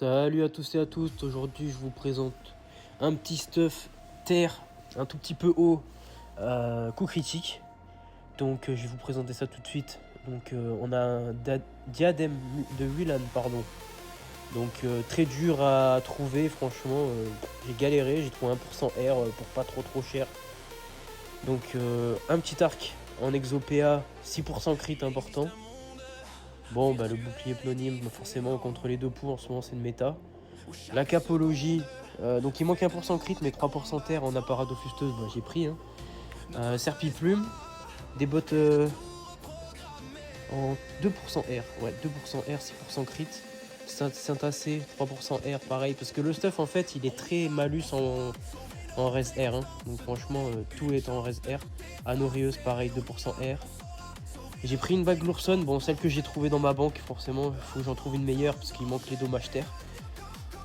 Salut à tous et à tous, aujourd'hui je vous présente un petit stuff terre, un tout petit peu haut, coup critique. Donc je vais vous présenter ça tout de suite. Donc on a un diadème de Willan, pardon. Donc très dur à trouver, franchement j'ai galéré, j'ai trouvé 1% R pour pas trop cher. Donc un petit arc en exo-PA, 6% crit important. Bon bah le bouclier pnonyme, forcément contre les deux poux en ce moment c'est une méta. La capologie, donc il manque 1% crit mais 3% terre en apparat d'offusteuse, bah, j'ai pris. Serpiflume, des bottes en 2% R, ouais 2% R, 6% crit. Syntacé, 3% R pareil, parce que le stuff en fait il est très malus en res R. Donc franchement tout est en res R. Anoreuse pareil, 2% R. J'ai pris une bague Lourson, bon celle que j'ai trouvée dans ma banque, forcément il faut que j'en trouve une meilleure parce qu'il manque les dommages terre.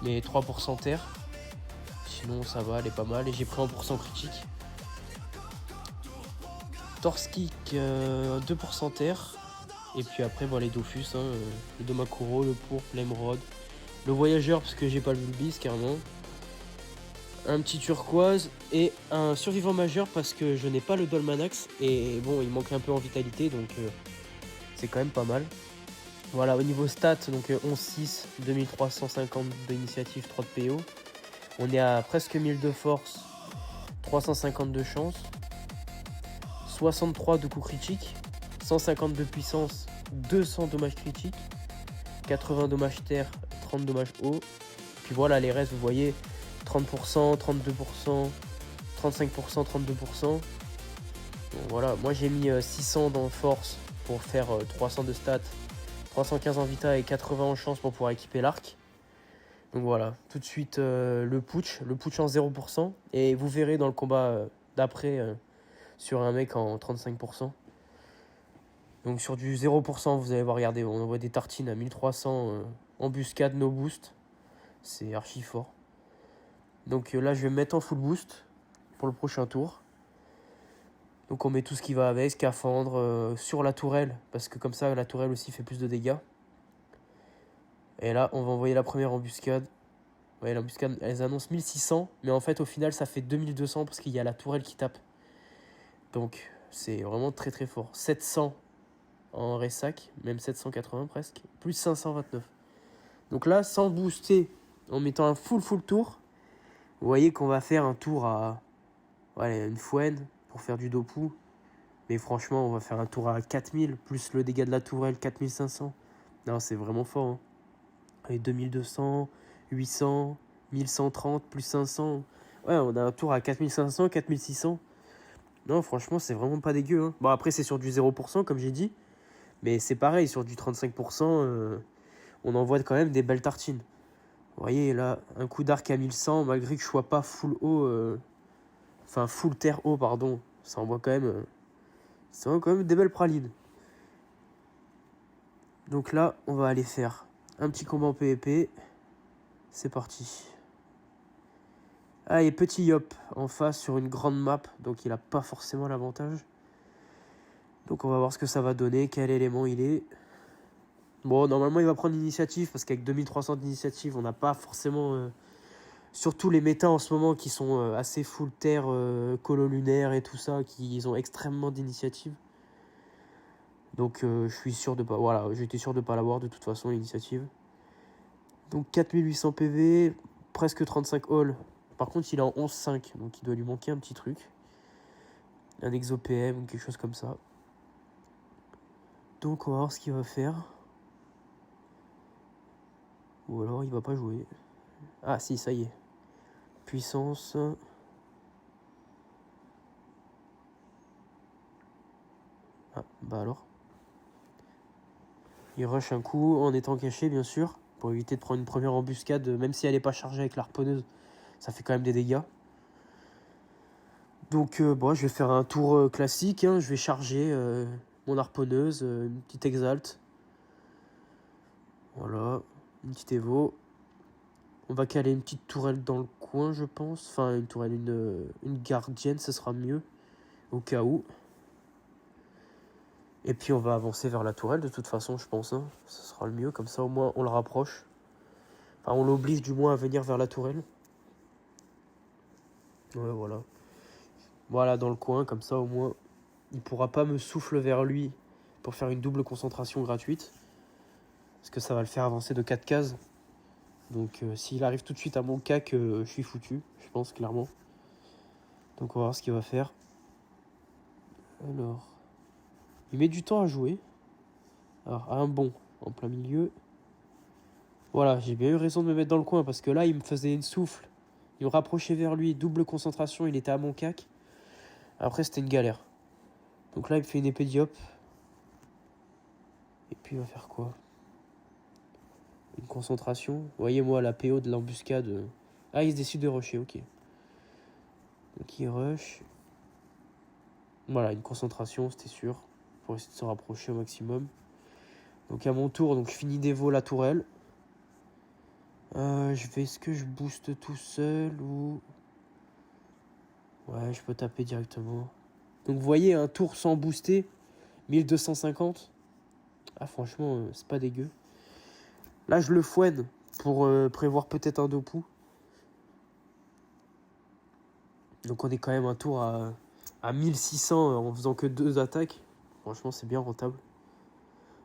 Mais 3% terre. Sinon ça va, elle est pas mal. Et j'ai pris 1% critique. Torse kick, 2% terre. Et puis après bon, les Dofus, le Domakuro, le pourpre, l'émeraude. Le voyageur parce que j'ai pas le Vulbis carrément. Un petit turquoise et un survivant majeur parce que je n'ai pas le Dolmanax. Et bon il manque un peu en vitalité donc c'est quand même pas mal. Voilà, au niveau stats, donc 11-6, 2350 d'initiative, 3 de PO. On est à presque 1000 de force, 350 de chance, 63 de coups critiques, 150 de puissance, 200 dommages critiques, 80 dommages terre, 30 dommages eau. Puis voilà, les restes, vous voyez, 30%, 32%, 35%, 32%. Bon, voilà, moi j'ai mis 600 dans force pour faire 300 de stats, 315 en vita et 80 en chance pour pouvoir équiper l'arc. Donc voilà, tout de suite le putsch en 0%. Et vous verrez dans le combat d'après sur un mec en 35%. Donc sur du 0%, vous allez voir, regardez, on envoie des tartines à 1300 embuscade, no boost. C'est archi fort. Donc là, je vais me mettre en full boost pour le prochain tour. Donc on met tout ce qui va avec, scaphandre, sur la tourelle, parce que comme ça, la tourelle aussi fait plus de dégâts. Et là, on va envoyer la première embuscade. Ouais, l'embuscade, elles annoncent 1600, mais en fait, au final, ça fait 2200 parce qu'il y a la tourelle qui tape. Donc, c'est vraiment très très fort. 700 en ressac, même 780 presque, plus 529. Donc là, sans booster, en mettant un full tour, vous voyez qu'on va faire un tour à une fouenne pour faire du dopu. Mais franchement, on va faire un tour à 4000, plus le dégât de la tourelle, 4500. Non, c'est vraiment fort. Et 2200, 800, 1130, plus 500. Ouais, on a un tour à 4500, 4600. Non, franchement, c'est vraiment pas dégueu. Bon, après, c'est sur du 0%, comme j'ai dit. Mais c'est pareil, sur du 35%, on envoie quand même des belles tartines. Vous voyez, là, un coup d'arc à 1100, malgré que je sois pas full haut, full terre haut, pardon. Ça envoie quand même, des belles pralines. Donc là, on va aller faire un petit combat en PvP. C'est parti. Ah, et petit Yop en face sur une grande map, donc il a pas forcément l'avantage. Donc on va voir ce que ça va donner, quel élément il est. Bon, normalement il va prendre l'initiative, parce qu'avec 2300 d'initiative, on n'a pas forcément... surtout les méta en ce moment qui sont assez full terre, colo lunaire et tout ça, qui ont extrêmement d'initiative. Donc je suis sûr de pas... Voilà, j'étais sûr de pas l'avoir de toute façon, l'initiative. Donc 4800 PV, presque 35 all. Par contre, il est en 11-5, donc il doit lui manquer un petit truc. Un exo PM ou quelque chose comme ça. Donc on va voir ce qu'il va faire. Ou alors il va pas jouer. Ah si, ça y est. Puissance. Ah, bah alors. Il rush un coup en étant caché, bien sûr. Pour éviter de prendre une première embuscade, même si elle n'est pas chargée avec l'harponneuse. Ça fait quand même des dégâts. Donc bon, je vais faire un tour classique. Je vais charger mon harponneuse, une petite exalte. Voilà, une petite évo. On va caler une petite tourelle dans le coin, je pense. Enfin, une tourelle, une gardienne, ce sera mieux. Au cas où. Et puis on va avancer vers la tourelle de toute façon, je pense. Ce sera le mieux, comme ça au moins on le rapproche. Enfin, on l'oblige du moins à venir vers la tourelle. Ouais, voilà. Voilà, dans le coin, comme ça au moins, il pourra pas me souffler vers lui pour faire une double concentration gratuite. Parce que ça va le faire avancer de 4 cases. Donc s'il arrive tout de suite à mon cac, je suis foutu, je pense clairement. Donc on va voir ce qu'il va faire. Alors, il met du temps à jouer. Alors, un bon en plein milieu. Voilà, j'ai bien eu raison de me mettre dans le coin parce que là, il me faisait une souffle. Il me rapprochait vers lui, double concentration, il était à mon cac. Après, c'était une galère. Donc là, il me fait une épée diop. Et puis, il va faire quoi? Une concentration. Voyez-moi la PO de l'embuscade. Ah, il se décide de rusher, ok. Donc, il rush. Voilà, une concentration, c'était sûr. Pour essayer de se rapprocher au maximum. Donc, à mon tour, donc je finis d'évo la tourelle. Est-ce que je booste tout seul ou... Ouais, je peux taper directement. Donc vous voyez, un tour sans booster, 1250. Ah franchement, c'est pas dégueu. Là, je le fouine pour prévoir peut-être un Dopu. Donc on est quand même un tour à 1600 en faisant que 2 attaques. Franchement, c'est bien rentable.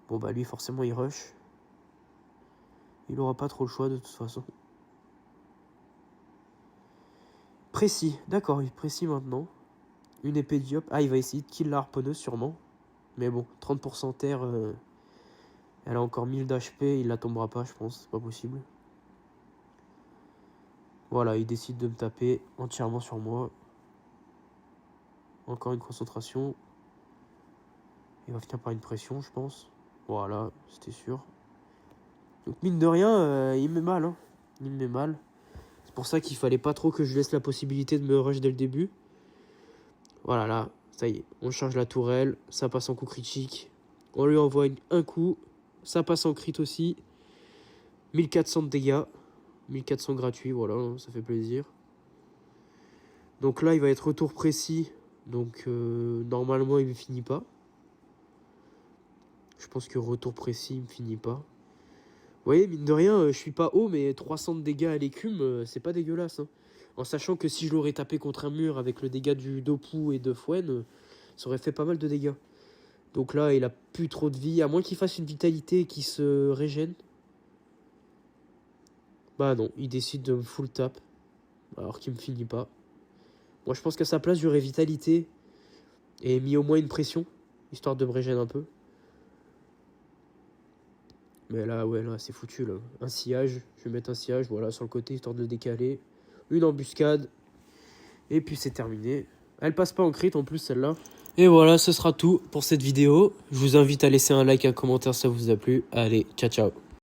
Bon bah lui, forcément, il rush. Il aura pas trop le choix de toute façon. Précis, d'accord, il est précis maintenant. Une épée diop. Ah, il va essayer de kill la harponneuse sûrement. Mais bon, 30% terre. Elle a encore 1000 d'HP, il la tombera pas, je pense. C'est pas possible. Voilà, il décide de me taper entièrement sur moi. Encore une concentration. Il va finir par une pression, je pense. Voilà, c'était sûr. Donc mine de rien, il me met mal. Hein. Il me met mal. C'est pour ça qu'il fallait pas trop que je laisse la possibilité de me rush dès le début. Voilà, là, ça y est. On charge la tourelle. Ça passe en coup critique. On lui envoie un coup. Ça passe en crit aussi. 1400 de dégâts. 1400 gratuits, voilà, ça fait plaisir. Donc là, il va être retour précis. Donc normalement, il ne finit pas. Je pense que retour précis, il ne finit pas. Vous voyez, mine de rien, je suis pas haut, mais 300 de dégâts à l'écume, c'est pas dégueulasse. Hein. En sachant que si je l'aurais tapé contre un mur avec le dégât du Dopu et de Fouenne, ça aurait fait pas mal de dégâts. Donc là, il a plus trop de vie, à moins qu'il fasse une vitalité et qu'il se régène. Bah non, il décide de me full tap, alors qu'il me finit pas. Moi, je pense qu'à sa place, j'aurais vitalité et mis au moins une pression, histoire de me régénérer un peu. Mais là, ouais, là, c'est foutu, là. Un sillage, je vais mettre un sillage, voilà, sur le côté, histoire de le décaler. Une embuscade. Et puis, c'est terminé. Elle passe pas en crit, en plus, celle-là. Et voilà, ce sera tout pour cette vidéo. Je vous invite à laisser un like, un commentaire si ça vous a plu. Allez, ciao, ciao.